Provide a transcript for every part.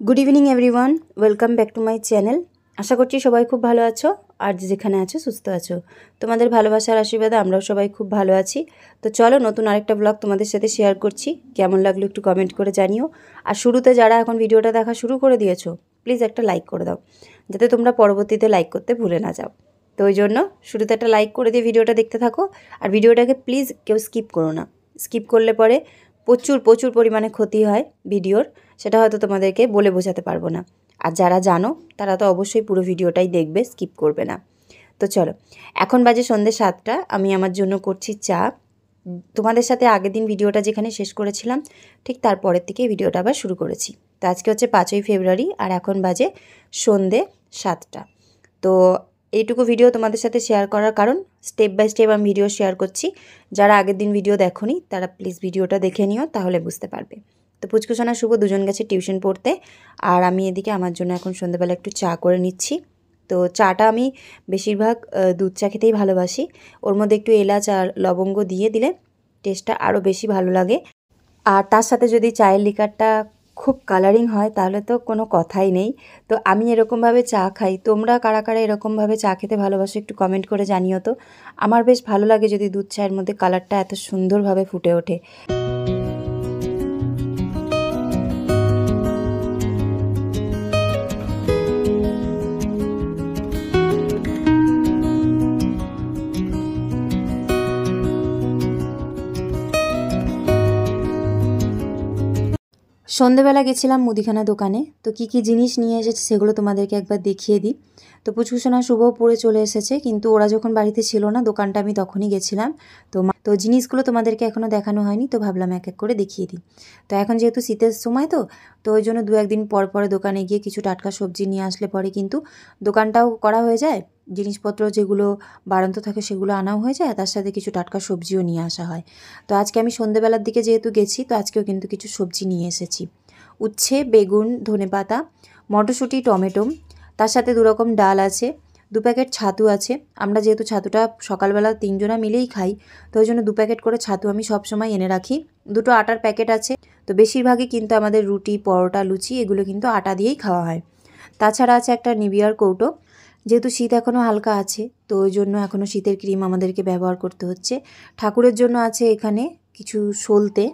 Good evening everyone, welcome back to my channel. আশা করছি সবাই খুব ভালো আছো আর যেখানে আছো সুস্থ আছো। তোমাদের ভালোবাসার আশীর্বাদে আমরাও সবাই খুব ভালো আছি। তো চলো নতুন আরেকটা ব্লগ তোমাদের সাথে শেয়ার করছি। কেমন লাগলো একটু কমেন্ট করে জানিও। আর শুরুতে যারা এখন ভিডিওটা দেখা শুরু করে দিয়েছো প্লিজ একটা লাইক করে দাও, যাতে তোমরা পরবর্তীতে লাইক করতে ভুলে না যাও। তো ওই জন্য শুরুতে একটা লাইক করে দিয়ে ভিডিওটা দেখতে থাকো। আর ভিডিওটাকে প্লিজ কেউ স্কিপ করো না। স্কিপ করলে পরে প্রচুর প্রচুর পরিমাণে ক্ষতি হয় ভিডিওর, সেটা হয়তো তোমাদেরকে বলে বোঝাতে পারবো না। আর যারা জানো তারা তো অবশ্যই পুরো ভিডিওটাই দেখবে, স্কিপ করবে না। তো চলো, এখন বাজে সন্ধ্যে 7টা, আমি আমার জন্য করছি চা। তোমাদের সাথে আগের দিন ভিডিওটা যেখানে শেষ করেছিলাম ঠিক তারপরের থেকে ভিডিওটা আবার শুরু করেছি। তো আজকে হচ্ছে 5ই ফেব্রুয়ারি আর এখন বাজে সন্ধ্যে 7টা। তো এইটুকু ভিডিও তোমাদের সাথে শেয়ার করার কারণ, স্টেপ বাই স্টেপ আমি ভিডিও শেয়ার করছি। যারা আগের দিন ভিডিও দেখোনি তারা প্লিজ ভিডিওটা দেখে নিও, তাহলে বুঝতে পারবে। তো পুচকুসোনা শুভ দুজন গেছে টিউশন পড়তে, আর আমি এদিকে আমার জন্য এখন সন্ধ্যেবেলা একটু চা করে নিচ্ছি। তো চাটা আমি বেশিরভাগ দুধ চা খেতেই ভালোবাসি। ওর মধ্যে একটু এলাচ আর লবঙ্গ দিয়ে দিলে টেস্টটা আরও বেশি ভালো লাগে। আর তার সাথে যদি চায়ের লিকারটা খুব কালারিং হয় তাহলে তো কোনো কথাই নেই। তো আমি এরকমভাবে চা খাই। তোমরা কারা কারা এরকমভাবে চা খেতে ভালোবাসো একটু কমেন্ট করে জানিও তো। আমার বেশ ভালো লাগে যদি দুধ চায়ের মধ্যে কালারটা এত সুন্দরভাবে ফুটে ওঠে। সন্ধেবেলা গেছিলাম মুদিখানা দোকানে। তো কী কী জিনিস নিয়ে এসেছে সেগুলো তোমাদেরকে একবার দেখিয়ে দিই। তো পুচকুসোনা শুভ পড়ে চলে এসেছে, কিন্তু ওরা যখন বাড়িতে ছিল না দোকানটা আমি তখনই গেছিলাম। তো জিনিসগুলো তোমাদেরকে এখনও দেখানো হয়নি, তো ভাবলাম এক এক করে দেখিয়ে দিই। তো এখন যেহেতু শীতের সময়, তো ওই জন্য 2-1 দিন পর পরে দোকানে গিয়ে কিছু টাটকা সবজি নিয়ে আসলে পরে কিন্তু দোকানটাও করা হয়ে যায়, জিনিসপত্র যেগুলো বাড়ন্ত থাকে সেগুলো আনাও হয়ে যায়, তার সাথে কিছু টাটকা সবজিও নিয়ে আসা হয়। তো আজকে আমি সন্ধেবেলার দিকে যেহেতু গেছি, তো আজকেও কিন্তু কিছু সবজি নিয়ে এসেছি। উচ্ছে, বেগুন, ধনেপাতা, মটরশুঁটি, টমেটো, তার সাথে 2 রকম ডাল আছে, 2 প্যাকেট ছাতু আছে। আমরা যেহেতু ছাতুটা সকালবেলা 3 জনা মিলেই খাই, তো ওই জন্য 2 প্যাকেট করে ছাতু আমি সবসময় এনে রাখি। 2টো আটার প্যাকেট আছে। তো বেশিরভাগই কিন্তু আমাদের রুটি, পরোটা, লুচি এগুলো কিন্তু আটা দিয়েই খাওয়া হয়। তাছাড়া আছে একটা নিভিয়ার কৌটো। যেহেতু শীত এখনও হালকা আছে, তো ওই জন্য এখনও শীতের ক্রিম আমাদেরকে ব্যবহার করতে হচ্ছে। ঠাকুরের জন্য আছে এখানে কিছু সলতে।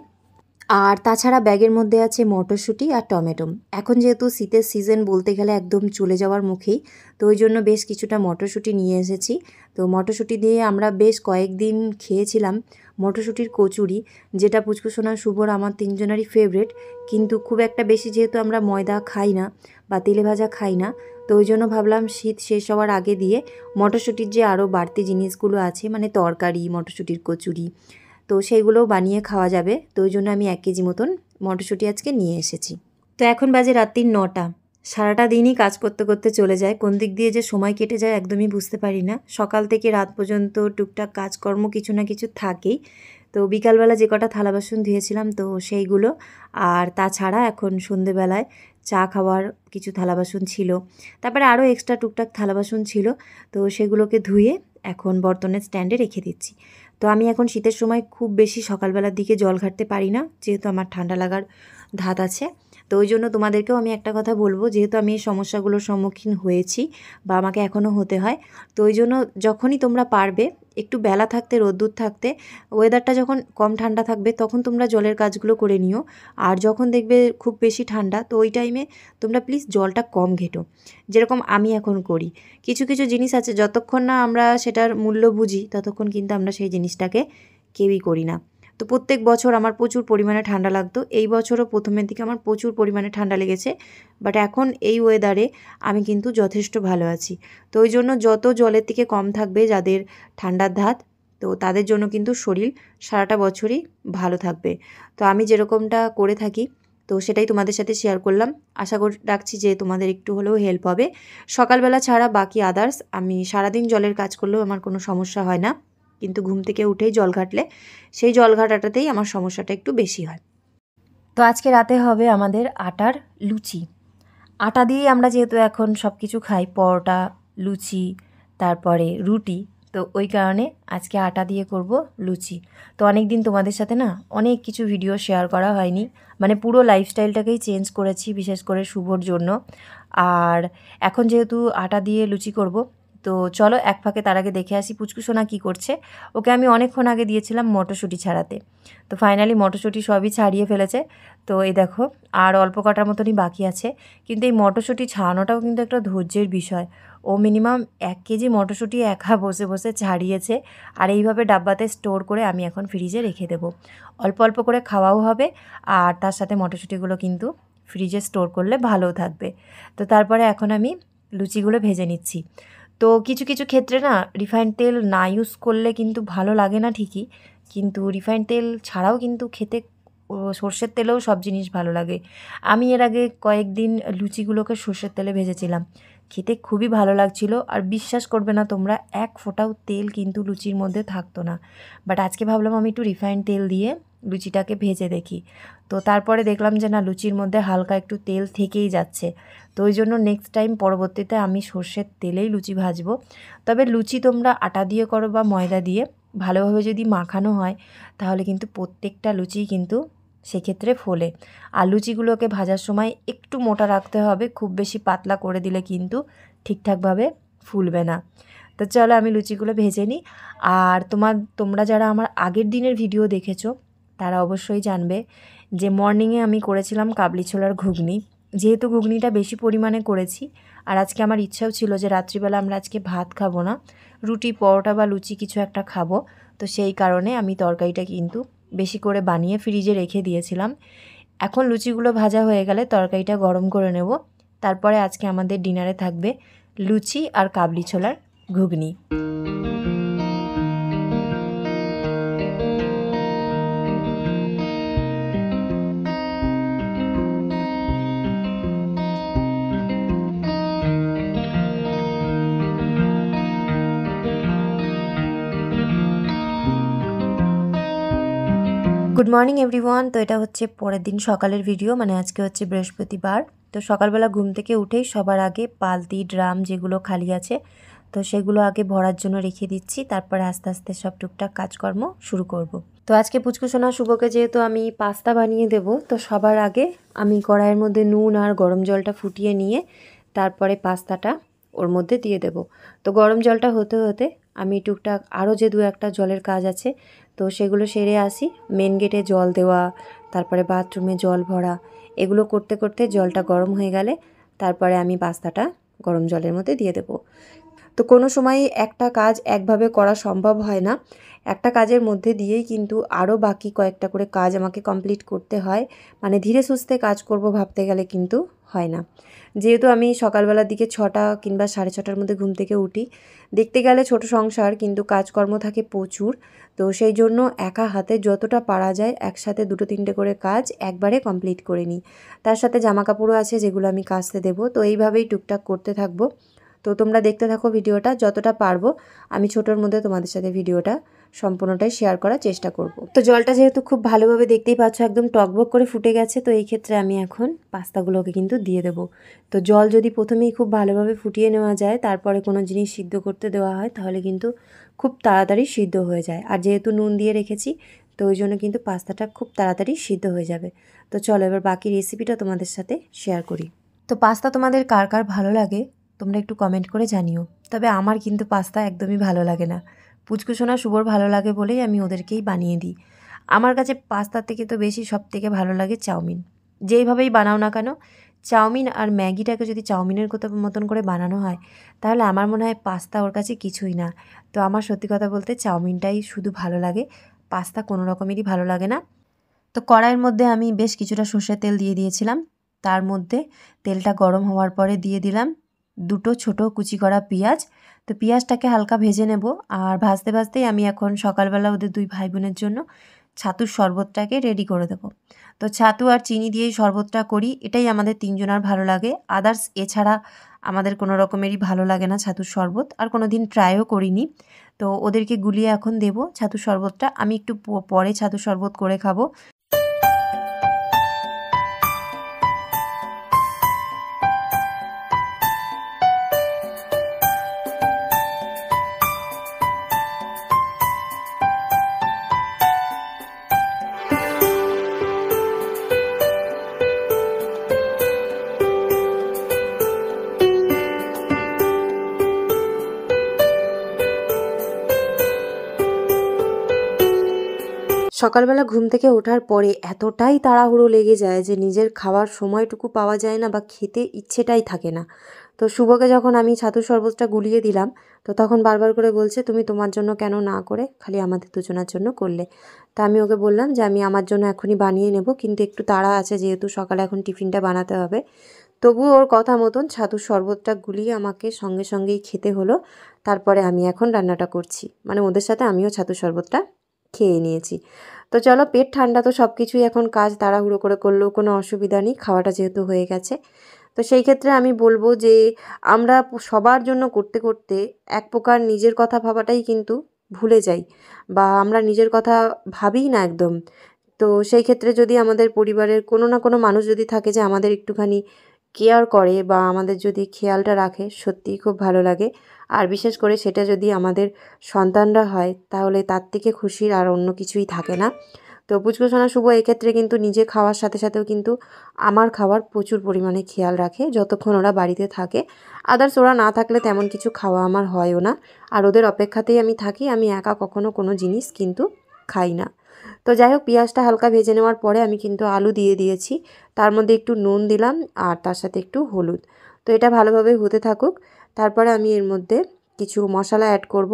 আর তাছাড়া ব্যাগের মধ্যে আছে মটরশুঁটি আর টমেটো। এখন যেহেতু শীতের সিজন বলতে গেলে একদম চলে যাওয়ার মুখেই, তো ওই জন্য বেশ কিছুটা মটরশুঁটি নিয়ে এসেছি। তো মটরশুঁটি দিয়ে আমরা বেশ কয়েকদিন খেয়েছিলাম মটরশুঁটির কচুরি, যেটা পুচকুসোনা শুভর আমার 3 জনেরই ফেভারিট। কিন্তু খুব একটা বেশি যেহেতু আমরা ময়দা খাই না বা তেলে ভাজা খাই না, তো ওই জন্য ভাবলাম শীত শেষ হওয়ার আগে দিয়ে মটরশুঁটির যে আরও বাড়তি জিনিসগুলো আছে, মানে তরকারি, মটরশুঁটির কচুরি, তো সেইগুলোও বানিয়ে খাওয়া যাবে। তো ওই জন্য আমি 1 কেজি মতন মটরশুঁটি আজকে নিয়ে এসেছি। তো এখন বাজে রাত্রির 9টা। সারাটা দিনই কাজ করতে করতে চলে যায়, কোন দিক দিয়ে যে সময় কেটে যায় একদমই বুঝতে পারি না। সকাল থেকে রাত পর্যন্ত টুকটাক কাজকর্ম কিছু না কিছু থাকেই। তো বিকালবেলা যে কটা থালা বাসন ধুয়েছিলাম তো সেইগুলো, আর তাছাড়া এখন সন্ধেবেলায় চা খাওয়ার কিছু থালা বাসন ছিল, তারপরে আরও এক্সট্রা টুকটাক থালা বাসন ছিল। তো সেগুলোকে ধুয়ে এখন বর্তনের স্ট্যান্ডে রেখে দিচ্ছি। তো আমি এখন শীতের সময় খুব বেশি সকালবেলার দিকে জল ঘাটতে পারি না, যেহেতু আমার ঠান্ডা লাগার ধাত আছে। তো ওই জন্য তোমাদেরকেও আমি একটা কথা বলবো, যেহেতু আমি এই সমস্যাগুলোর সম্মুখীন হয়েছি বা আমাকে এখনও হতে হয়, তো ওই জন্য যখনই তোমরা পারবে একটু বেলা থাকতে, রোদ্দুর থাকতে, ওয়েদারটা যখন কম ঠান্ডা থাকবে তখন তোমরা জলের কাজগুলো করে নিও। আর যখন দেখবে খুব বেশি ঠান্ডা, তো ওই টাইমে তোমরা প্লিজ জলটা কম ঘেটো, যেরকম আমি এখন করি। কিছু কিছু জিনিস আছে যতক্ষণ না আমরা সেটার মূল্য বুঝি ততক্ষণ কিন্তু আমরা সেই জিনিসটাকে কেউই করি না। তো প্রত্যেক বছর আমার প্রচুর পরিমাণে ঠান্ডা লাগতো, এই বছরও প্রথমের দিকে আমার প্রচুর পরিমাণে ঠান্ডা লেগেছে, বাট এখন এই ওয়েদারে আমি কিন্তু যথেষ্ট ভালো আছি। তো ওই জন্য যত জলের থেকে কম থাকবে যাদের ঠান্ডার ধাত, তো তাদের জন্য কিন্তু শরীর সারাটা বছরই ভালো থাকবে। তো আমি যেরকমটা করে থাকি, তো সেটাই তোমাদের সাথে শেয়ার করলাম। আশা রাখছি যে তোমাদের একটু হলেও হেল্প হবে। সকালবেলা ছাড়া বাকি আদার্স আমি সারাদিন জলের কাজ করলেও আমার কোনো সমস্যা হয় না, কিন্তু ঘুম থেকে উঠেই জল ঘাটলে সেই জল ঘাটাটাতেই আমার সমস্যাটা একটু বেশি হয়। তো আজকে রাতে হবে আমাদের আটার লুচি। আটা দিয়েই আমরা যেহেতু এখন সব কিছু খাই, পরোটা, লুচি, তারপরে রুটি, তো ওই কারণে আজকে আটা দিয়ে করব লুচি। তো অনেক দিন তোমাদের সাথে না অনেক কিছু ভিডিও শেয়ার করা হয়নি, মানে পুরো লাইফস্টাইলটাকেই চেঞ্জ করেছি বিশেষ করে শুভর জন্য। আর এখন যেহেতু আটা দিয়ে লুচি করব, তো চলো এক ফাঁকে তার আগে দেখে আসি পুচকু সোনা কী করছে। ওকে আমি অনেকক্ষণ আগে দিয়েছিলাম মটরশুঁটি ছাড়াতে, তো ফাইনালি মটরশুঁটি সবই ছাড়িয়ে ফেলেছে। তো এই দেখো আর অল্প কটার মতনই বাকি আছে, কিন্তু এই মটরশুঁটি ছাড়ানোটাও কিন্তু একটা ধৈর্যের বিষয়। ও মিনিমাম 1 কেজি মটরশুঁটি একা বসে বসে ছাড়িয়েছে, আর এইভাবে ডাব্বাতে স্টোর করে আমি এখন ফ্রিজে রেখে দেবো। অল্প অল্প করে খাওয়াও হবে, আর তার সাথে মটরশুঁটিগুলো কিন্তু ফ্রিজে স্টোর করলে ভালোও থাকবে। তো তারপরে এখন আমি লুচিগুলো ভেজে নিচ্ছি। তো কিছু কিছু ক্ষেত্রে না রিফাইন্ড তেল না ইউজ করলে কিন্তু ভালো লাগে না ঠিকই, কিন্তু রিফাইন্ড তেল ছাড়াও কিন্তু খেতে সর্ষের তেলেও সব জিনিস ভালো লাগে। আমি এর আগে কয়েকদিন লুচিগুলোকে সর্ষের তেলে ভেজেছিলাম, খেতে খুবই ভালো লাগছিল। আর বিশ্বাস করবে না তোমরা, এক ফোঁটাও তেল কিন্তু লুচির মধ্যে থাকতো না। বাট আজকে ভাবলাম আমি একটু রিফাইন্ড তেল দিয়ে লুচিটাকে ভেজে দেখি। তো তারপরে দেখলাম যে না, লুচির মধ্যে হালকা একটু তেল থেকেই যাচ্ছে। তো ওই জন্য নেক্সট টাইম পরবর্তীতে আমি সর্ষের তেলেই লুচি ভাজবো। তবে লুচি তোমরা আটা দিয়ে করো বা ময়দা দিয়ে, ভালোভাবে যদি মাখানো হয় তাহলে কিন্তু প্রত্যেকটা লুচি কিন্তু সেক্ষেত্রে ফোলে। আর লুচিগুলোকে ভাজার সময় একটু মোটা রাখতে হবে, খুব বেশি পাতলা করে দিলে কিন্তু ঠিকঠাকভাবে ফুলবে না। তো চলো আমি লুচিগুলো ভেজে নিই। আর তোমরা যারা আমার আগের দিনের ভিডিও দেখেছো তারা অবশ্যই জানবে যে মর্নিংয়ে আমি করেছিলাম কাবলি ছোলার ঘুগনি। যেহেতু ঘুগনিটা বেশি পরিমাণে করেছি, আর আজকে আমার ইচ্ছাও ছিল যে রাত্রিবেলা আমরা আজকে ভাত খাবো না, রুটি পরোটা বা লুচি কিছু একটা খাবো। তো সেই কারণে আমি তরকারিটা কিন্তু বেশি করে বানিয়ে ফ্রিজে রেখে দিয়েছিলাম। এখন লুচিগুলো ভাজা হয়ে গেলে তরকারিটা গরম করে নেব। তারপরে আজকে আমাদের ডিনারে থাকবে লুচি আর কাবলি ছোলার ঘুগনি। Good morning everyone. তো এটা হচ্ছে পরের দিন সকালের ভিডিও, মানে আজকে হচ্ছে বৃহস্পতিবার। তো সকালবেলা ঘুম থেকে উঠেই সবার আগে বালতি ড্রাম যেগুলো খালি আছে তো সেগুলো আগে ভরার জন্য রেখে দিচ্ছি, তারপরে আস্তে আস্তে সব টুকটাক কাজকর্ম শুরু করব। তো আজকে পুচকুসোনা শুভকে যেহেতু আমি পাস্তা বানিয়ে দেব, তো সবার আগে আমি কড়াইয়ের মধ্যে নুন আর গরম জলটা ফুটিয়ে নিয়ে তারপরে পাস্তাটা ওর মধ্যে দিয়ে দেব। তো গরম জলটা হতে হতে আমি টুকটাক আরও যে 2-1টা জলের কাজ আছে তো সেগুলো সেরে আসি। মেন গেটে জল দেওয়া, তারপরে বাথরুমে জল ভরা, এগুলো করতে করতে জলটা গরম হয়ে গেলে তারপরে আমি পাস্তাটা গরম জলের মধ্যে দিয়ে দেব। তো কোনো সময়ই একটা কাজ একভাবে করা সম্ভব হয় না, একটা কাজের মধ্যে দিয়েই কিন্তু আরও বাকি কয়েকটা করে কাজ আমাকে কমপ্লিট করতে হয়। মানে ধীরে সুস্থে কাজ করব ভাবতে গেলে কিন্তু হয় না। যেহেতু আমি সকালবেলার দিকে 6টা কিংবা 6:30টার মধ্যে ঘুম থেকে উঠি, দেখতে গেলে ছোট সংসার কিন্তু কাজকর্ম থাকে প্রচুর। তো সেই জন্য একা হাতে যতটা পারা যায় একসাথে 2-3টে করে কাজ একবারে কমপ্লিট করে নিই। তার সাথে জামাকাপড়ও আছে যেগুলো আমি কাচতে দেবো। তো এইভাবেই টুকটাক করতে থাকবো। তো তোমরা দেখতে থাকো ভিডিওটা, যতটা পারবো আমি ছোটোর মধ্যে তোমাদের সাথে ভিডিওটা সম্পূর্ণটাই শেয়ার করার চেষ্টা করব। তো জলটা যেহেতু খুব ভালোভাবে দেখতেই পাচ্ছ একদম টকবক করে ফুটে গেছে, তো এই ক্ষেত্রে আমি এখন পাস্তাগুলোকে কিন্তু দিয়ে দেবো। তো জল যদি প্রথমেই খুব ভালোভাবে ফুটিয়ে নেওয়া যায় তারপরে কোনো জিনিস সিদ্ধ করতে দেওয়া হয় তাহলে কিন্তু খুব তাড়াতাড়ি সিদ্ধ হয়ে যায়। আর যেহেতু নুন দিয়ে রেখেছি তো ওই জন্য কিন্তু পাস্তাটা খুব তাড়াতাড়ি সিদ্ধ হয়ে যাবে। তো চলো এবার বাকি রেসিপিটা তোমাদের সাথে শেয়ার করি। তো পাস্তা তোমাদের কার কার ভালো লাগে তোমরা একটু কমেন্ট করে জানিও। তবে আমার কিন্তু পাস্তা একদমই ভালো লাগে না, পুচকুসোনা শুভর ভালো লাগে বলেই আমি ওদেরকেই বানিয়ে দিই। আমার কাছে পাস্তার থেকে তো বেশি সব থেকে ভালো লাগে চাউমিন। যেইভাবেই বানাও না কেন, চাউমিন আর ম্যাগিটাকে যদি চাউমিনের মতন করে বানানো হয় তাহলে আমার মনে হয় পাস্তা ওর কাছে কিছুই না। তো আমার সত্যি কথা বলতে চাউমিনটাই শুধু ভালো লাগে, পাস্তা কোনো রকমেরই ভালো লাগে না। তো কড়াইয়ের মধ্যে আমি বেশ কিছুটা সর্ষের তেল দিয়ে দিয়েছিলাম, তার মধ্যে তেলটা গরম হওয়ার পরে দিয়ে দিলাম 2টো ছোটো কুচি করা পেঁয়াজ। তো পেঁয়াজটাকে হালকা ভেজে নেব। আর ভাজতে ভাজতেই আমি এখন সকালবেলা ওদের 2 ভাই বোনের জন্য ছাতুর শরবতটাকে রেডি করে দেব। তো ছাতু আর চিনি দিয়েই শরবতটা করি, এটাই আমাদের 3জনার ভালো লাগে। আদার্স এছাড়া আমাদের কোনো রকমেরই ভালো লাগে না ছাতুর শরবত, আর কোনো দিন ট্রাইও করিনি। তো ওদেরকে গুলিয়ে এখন দেব ছাতুর শরবতটা। আমি একটু পরে ছাতুর শরবত করে খাবো। সকালবেলা ঘুম থেকে ওঠার পরে এতটাই তাড়াহুড়ো লেগে যায় যে নিজের খাওয়ার সময়টুকু পাওয়া যায় না বা খেতে ইচ্ছেটাই থাকে না। তো শুভকে যখন আমি ছাতুর শরবতটা গুলিয়ে দিলাম, তো তখন বারবার করে বলছে, তুমি তোমার জন্য কেন না করে খালি আমাদের দুজনের জন্য করলে। তা আমি ওকে বললাম যে আমি আমার জন্য এখনই বানিয়ে নেব, কিন্তু একটু তাড়া আছে যেহেতু সকালে এখন টিফিনটা বানাতে হবে। তবুও ওর কথা মতন ছাতুর শরবতটা গুলিয়ে আমাকে সঙ্গে সঙ্গেই খেতে হলো। তারপরে আমি এখন রান্নাটা করছি, মানে ওদের সাথে আমিও ছাতুর শরবতটা খেয়ে নিয়েছি। তো চলো, পেট ঠান্ডা তো সব কিছুই এখন কাজ তাড়াহুড়ো করে করলেও কোনো অসুবিধা নেই, খাওয়াটা যেহেতু হয়ে গেছে। তো সেই ক্ষেত্রে আমি বলবো যে আমরা সবার জন্য করতে করতে এক প্রকার নিজের কথা ভাবাটাই কিন্তু ভুলে যাই, বা আমরা নিজের কথা ভাবিই না একদম। তো সেই ক্ষেত্রে যদি আমাদের পরিবারের কোনো না কোনো মানুষ যদি থাকে যে আমাদের একটুখানি কেয়ার করে বা আমাদের যদি খেয়ালটা রাখে, সত্যিই খুব ভালো লাগে। আর বিশেষ করে সেটা যদি আমাদের সন্তানরা হয়, তাহলে তার থেকে খুশির আর অন্য কিছুই থাকে না। তো পুচকুসোনা শুভ এক্ষেত্রে কিন্তু নিজে খাওয়ার সাথে সাথেও কিন্তু আমার খাবার প্রচুর পরিমাণে খেয়াল রাখে যতক্ষণ ওরা বাড়িতে থাকে। আদার্স ওরা না থাকলে তেমন কিছু খাওয়া আমার হয়ও না, আর ওদের অপেক্ষাতেই আমি থাকি। আমি একা কখনো কোনো জিনিস কিন্তু খাই না। তো যাই হোক, পেঁয়াজটা হালকা ভেজে নেওয়ার পরে আমি কিন্তু আলু দিয়ে দিয়েছি, তার মধ্যে একটু নুন দিলাম আর তার সাথে একটু হলুদ। তো এটা ভালোভাবে হতে থাকুক। তারপরে আমি এর মধ্যে কিছু মশলা অ্যাড করব।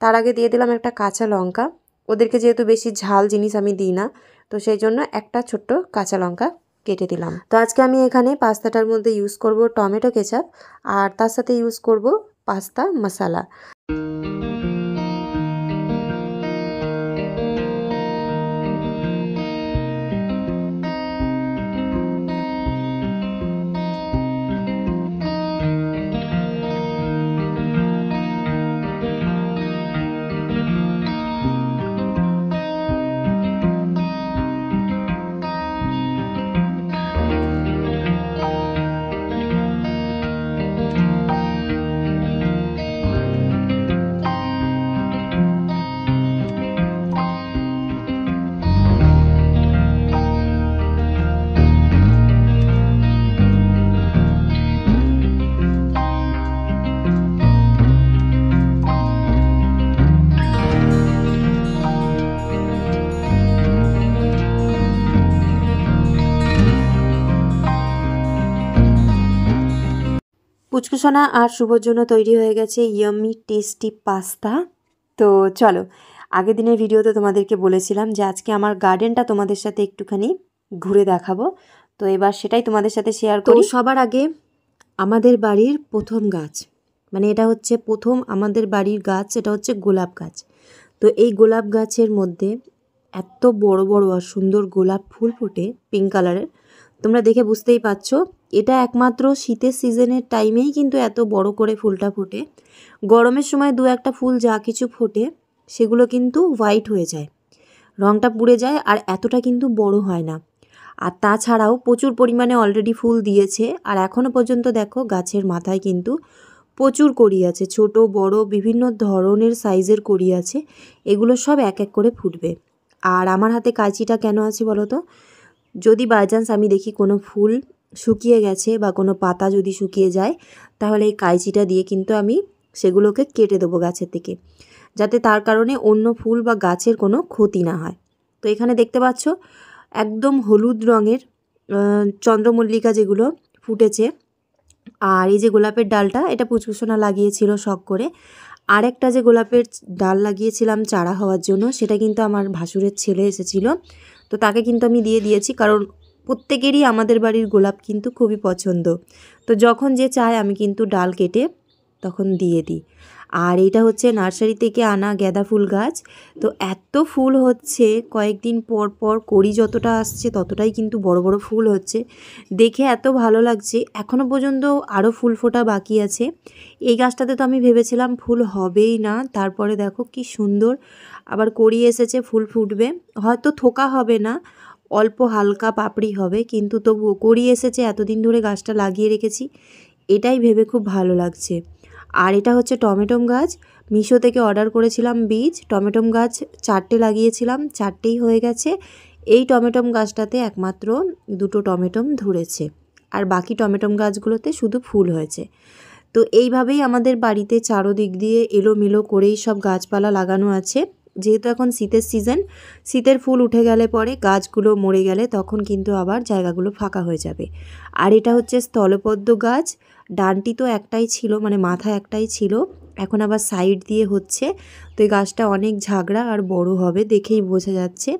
তার আগে দিয়ে দিলাম একটা কাঁচা লঙ্কা। ওদেরকে যেহেতু বেশি ঝাল জিনিস আমি দিই না, তো সেই জন্য একটা ছোট্ট কাঁচা লঙ্কা কেটে দিলাম। তো আজকে আমি এখানে পাস্তাটার মধ্যে ইউজ করব টমেটো কেচাপ, আর তার সাথে ইউজ করব পাস্তা মশলা। পুচকুসোনা আর শুভর জন্য তৈরি হয়ে গেছে ইয়াম্মি টেস্টি পাস্তা। তো চলো, আগের দিনের ভিডিওতে তোমাদেরকে বলেছিলাম যে আজকে আমার গার্ডেনটা তোমাদের সাথে একটুখানি ঘুরে দেখাবো। তো এবার সেটাই তোমাদের সাথে শেয়ার করি। সবার আগে আমাদের বাড়ির প্রথম গাছ, মানে এটা হচ্ছে প্রথম আমাদের বাড়ির গাছ, এটা হচ্ছে গোলাপ গাছ। তো এই গোলাপ গাছের মধ্যে এত বড় বড় আর সুন্দর গোলাপ ফুল ফোটে, পিঙ্ক কালারের। তোমরা দেখে বুঝতেই পারছো, এটা একমাত্র শীতের সিজনের টাইমেই কিন্তু এত বড় করে ফুলটা ফোটে। গরমের সময় দু একটা ফুল যা কিছু ফোটে সেগুলো কিন্তু হোয়াইট হয়ে যায়, রঙটা পুড়ে যায়, আর এতটা কিন্তু বড় হয় না। আর তাছাড়াও প্রচুর পরিমাণে অলরেডি ফুল দিয়েছে, আর এখনও পর্যন্ত দেখো গাছের মাথায় কিন্তু প্রচুর কড়ি আছে, ছোট বড় বিভিন্ন ধরনের সাইজের কড়ি আছে। এগুলো সব এক এক করে ফুটবে। আর আমার হাতে কাঁচিটা কেন আছে বলো তো, যদি বাই চান্স আমি দেখি কোনো ফুল শুকিয়ে গেছে বা কোনো পাতা যদি শুকিয়ে যায়, তাহলে এই কাঁচিটা দিয়ে কিন্তু আমি সেগুলোকে কেটে দেবো গাছের থেকে, যাতে তার কারণে অন্য ফুল বা গাছের কোনো ক্ষতি না হয়। তো এখানে দেখতে পাচ্ছ একদম হলুদ রঙের চন্দ্রমল্লিকা যেগুলো ফুটেছে। আর এই যে গোলাপের ডালটা, এটা পুচকুসোনা লাগিয়েছিল শখ করে। আরেকটা যে গোলাপের ডাল লাগিয়েছিলাম চারা হওয়ার জন্য, সেটা কিন্তু আমার ভাসুরের ছেলে এসেছিল, তো তাকে কিন্তু আমি দিয়ে দিয়েছি, কারণ প্রত্যেকেরই আমাদের বাড়ির গোলাপ কিন্তু খুবই পছন্দ। তো যখন যে চায় আমি কিন্তু ডাল কেটে তখন দিয়ে দিই। আর এটা হচ্ছে নার্সারি থেকে আনা গাঁদা ফুল গাছ। তো এত ফুল হচ্ছে, কয়েকদিন পর পর কড়ি যতটা আসছে ততটাই কিন্তু বড় বড় ফুল হচ্ছে, দেখে এত ভালো লাগছে। এখনও পর্যন্ত আরও ফুল ফোটা বাকি আছে। এই গাছটাতে তো আমি ভেবেছিলাম ফুল হবেই না, তারপরে দেখো কি সুন্দর আবার কড়ি এসেছে, ফুল ফুটবে। হয়তো থোকা হবে না, অল্প হালকা পাপড়ি হবে, কিন্তু তবুও কড়ি এসেছে। এতদিন ধরে গাছটা লাগিয়ে রেখেছি, এটাই ভেবে খুব ভালো লাগছে। আর এটা হচ্ছে টমেটোম গাছ, মিশো থেকে অর্ডার করেছিলাম বীজ। টমেটোম গাছ 4টে লাগিয়েছিলাম, 4টেই হয়ে গেছে। এই টমেটোম গাছটাতে একমাত্র 2টো টমেটোম ধরেছে, আর বাকি টমেটোম গাছগুলোতে শুধু ফুল হয়েছে। তো এইভাবেই আমাদের বাড়িতে চারোদিক দিয়ে এলোমেলো করেই সব গাছপালা লাগানো আছে। যেহেতু এখন শীতের সিজন, শীতের ফুল উঠে গেলে পরে গাছগুলো মরে গেলে তখন কিন্তু আবার জায়গাগুলো ফাঁকা হয়ে যাবে। আর এটা হচ্ছে স্থলপদ্ম গাছ। ডানটি তো একটাই ছিল, মানে মাথা একটাই ছিল, এখন আবার সাইড দিয়ে হচ্ছে। তো এই গাছটা অনেক ঝাগড়া আর বড় হবে, দেখেই বোঝা যাচ্ছে।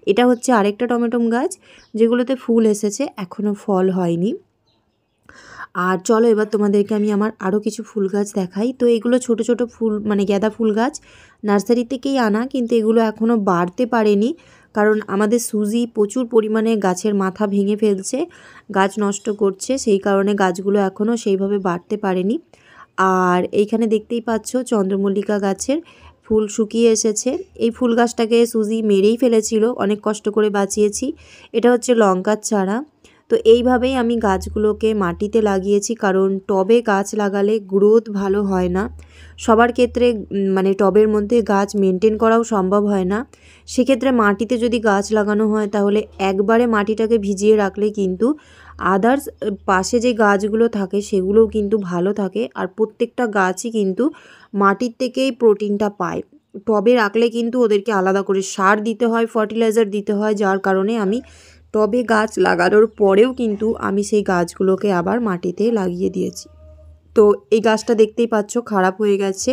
এটা হচ্ছে আরেকটা টমেটোম গাছ, যেগুলোতে ফুল এসেছে, এখনও ফল হয়নি। আর চলো এবার তোমাদেরকে আমি আমার আরও কিছু ফুল গাছ দেখাই। তো এগুলো ছোট ছোট ফুল, মানে গাঁদা ফুল গাছ নার্সারি থেকেই আনা, কিন্তু এগুলো এখনও বাড়তে পারেনি, কারণ আমাদের সুজি প্রচুর পরিমাণে গাছের মাথা ভেঙে ফেলছে, গাছ নষ্ট করছে, সেই কারণে গাছগুলো এখনও সেইভাবে বাড়তে পারেনি। আর এইখানে দেখতেই পাচ্ছ চন্দ্রমল্লিকা গাছের ফুল শুকিয়ে এসেছে। এই ফুল গাছটাকে সুজি মেরেই ফেলেছিল, অনেক কষ্ট করে বাঁচিয়েছি। এটা হচ্ছে লঙ্কার চারা। তো এইভাবেই আমি গাছগুলোকে মাটিতে লাগিয়েছি, কারণ টবে গাছ লাগালে গ্রোথ ভালো হয় না। সবার ক্ষেত্রে মানে টবের মধ্যে গাছ মেনটেন করাও সম্ভব হয় না। সেক্ষেত্রে মাটিতে যদি গাছ লাগানো হয় তাহলে একবারে মাটিটাকে ভিজিয়ে রাখলে কিন্তু আদার্স পাশে যে গাছগুলো থাকে সেগুলোও কিন্তু ভালো থাকে, আর প্রত্যেকটা গাছই কিন্তু মাটির থেকেই প্রোটিনটা পায়। টবে রাখলে কিন্তু ওদেরকে আলাদা করে সার দিতে হয়, ফার্টিলাইজার দিতে হয়, যার কারণে আমি টবে গাছ লাগানোর পরেও কিন্তু আমি সেই গাছগুলোকে আবার মাটিতে লাগিয়ে দিয়েছি। তো এই গাছটা দেখতেই পাচ্ছ খারাপ হয়ে গেছে,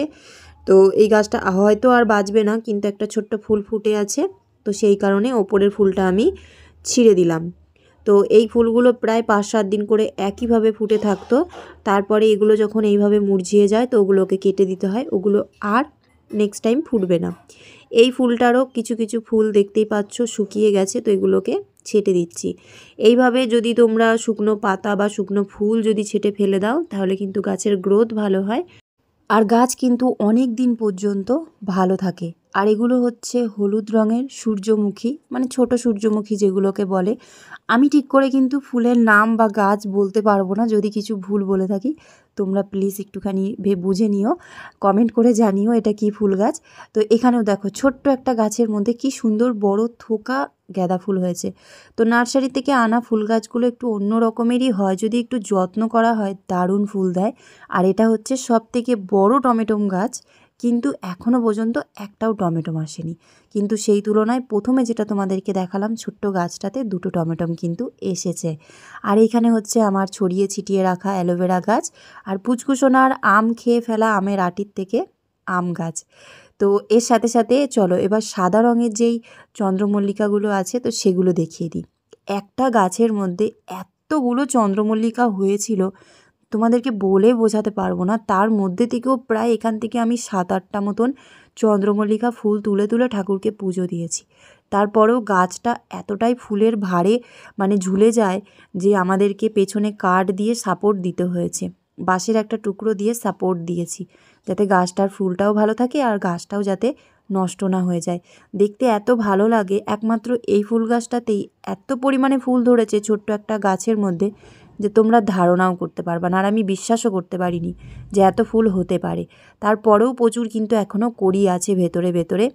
তো এই গাছটা হয়তো আর বাঁচবে না, কিন্তু একটা ছোট্ট ফুল ফুটে আছে, তো সেই কারণে ওপরের ফুলটা আমি ছিঁড়ে দিলাম। তো এই ফুলগুলো প্রায় 5-7 দিন করে একইভাবে ফুটে থাকতো, তারপরে এগুলো যখন এইভাবে মুরঝিয়ে যায় তো ওগুলোকে কেটে দিতে হয়, ওগুলো আর নেক্সট টাইম ফুটবে না। এই ফুলটারও কিছু কিছু ফুল দেখতেই পাচ্ছ শুকিয়ে গেছে, তো এগুলোকে ছেটে দিচ্ছি। এইভাবে যদি তোমরা শুকনো পাতা বা শুকনো ফুল যদি ছেটে ফেলে দাও তাহলে কিন্তু গাছের গ্রোথ ভালো হয়, আর গাছ কিন্তু অনেক দিন পর্যন্ত ভালো থাকে। আর এগুলো হচ্ছে হলুদ রঙের সূর্যমুখী, মানে ছোট সূর্যমুখী যেগুলোকে বলে। আমি ঠিক করে কিন্তু ফুলের নাম বা গাছ বলতে পারবো না, যদি কিছু ভুল বলে থাকি তোমরা প্লিজ একটুখানি বুঝে নিও, কমেন্ট করে জানিও এটা কি ফুল গাছ। তো এখানেও দেখো ছোট্ট একটা গাছের মধ্যে কি সুন্দর বড় থোকা গাঁদা ফুল হয়েছে। তো নার্সারি থেকে আনা ফুল গাছগুলো একটু অন্য রকমেরই হয়, যদি একটু যত্ন করা হয় দারুণ ফুল দেয়। আর এটা হচ্ছে সবথেকে বড় টমেটোম গাছ, কিন্তু এখনও পর্যন্ত একটাও টমেটোম আসেনি। কিন্তু সেই তুলনায় প্রথমে যেটা তোমাদেরকে দেখালাম ছোট্ট গাছটাতে 2টো টমেটোম কিন্তু এসেছে। আর এইখানে হচ্ছে আমার ছড়িয়ে ছিটিয়ে রাখা অ্যালোভেরা গাছ, আর পুচকুসোনার আম খেয়ে ফেলা আমের আটির থেকে আম গাছ। তো এর সাথে সাথে চলো এবার সাদা রঙের যেই চন্দ্রমল্লিকাগুলো আছে তো সেগুলো দেখিয়ে দিই। একটা গাছের মধ্যে এতগুলো চন্দ্রমল্লিকা হয়েছিল তোমাদেরকে বলে বোঝাতে পারবো না। তার মধ্যে থেকেও প্রায় এখান থেকে আমি 7-8টা মতন চন্দ্রমল্লিকা ফুল তুলে তুলে ঠাকুরকে পুজো দিয়েছি। তারপরেও গাছটা এতটাই ফুলের ভারে মানে ঝুলে যায় যে আমাদেরকে পেছনে কাঠ দিয়ে সাপোর্ট দিতে হয়েছে, বাঁশের একটা টুকরো দিয়ে সাপোর্ট দিয়েছি, যাতে গাছটার ফুলটাও ভালো থাকে আর গাছটাও যাতে নষ্ট না হয়ে যায়। দেখতে এত ভালো লাগে, একমাত্র এই ফুল গাছটাতেই এত পরিমাণে ফুল ধরেছে ছোট্ট একটা গাছের মধ্যে যে তোমরা ধারণাও করতে পারবে না, আর আমি বিশ্বাসও করতে পারিনি যে এত ফুল হতে পারে। তারপরেও প্রচুর কিন্তু এখনও কড়ি আছে ভেতরে ভেতরে।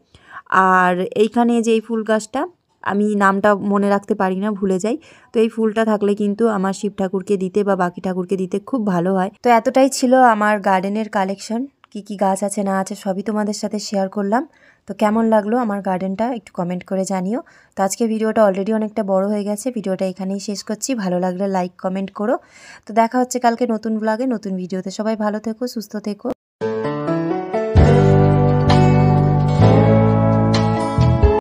আর এইখানে যে এই ফুল গাছটা আমি নামটা মনে রাখতে পারি না, ভুলে যাই, তো এই ফুলটা থাকলে কিন্তু আমার শিব ঠাকুরকে দিতে বা বাকি ঠাকুরকে দিতে খুব ভালো হয়। তো এতটাই ছিল আমার গার্ডেনের কালেকশন, কি কি গাছ আছে না আছে সবই তোমাদের সাথে শেয়ার করলাম। তো কেমন লাগলো আমার গার্ডেনটা একটু কমেন্ট করে জানিও। তো আজকে ভিডিওটা অলরেডি অনেকটা বড় হয়ে গেছে, ভিডিওটা এখানেই শেষ করছি। ভালো লাগলে লাইক কমেন্ট করো। তো দেখা হচ্ছে কালকে নতুন ব্লগে নতুন ভিডিওতে। সবাই ভালো থেকো, সুস্থ থেকো।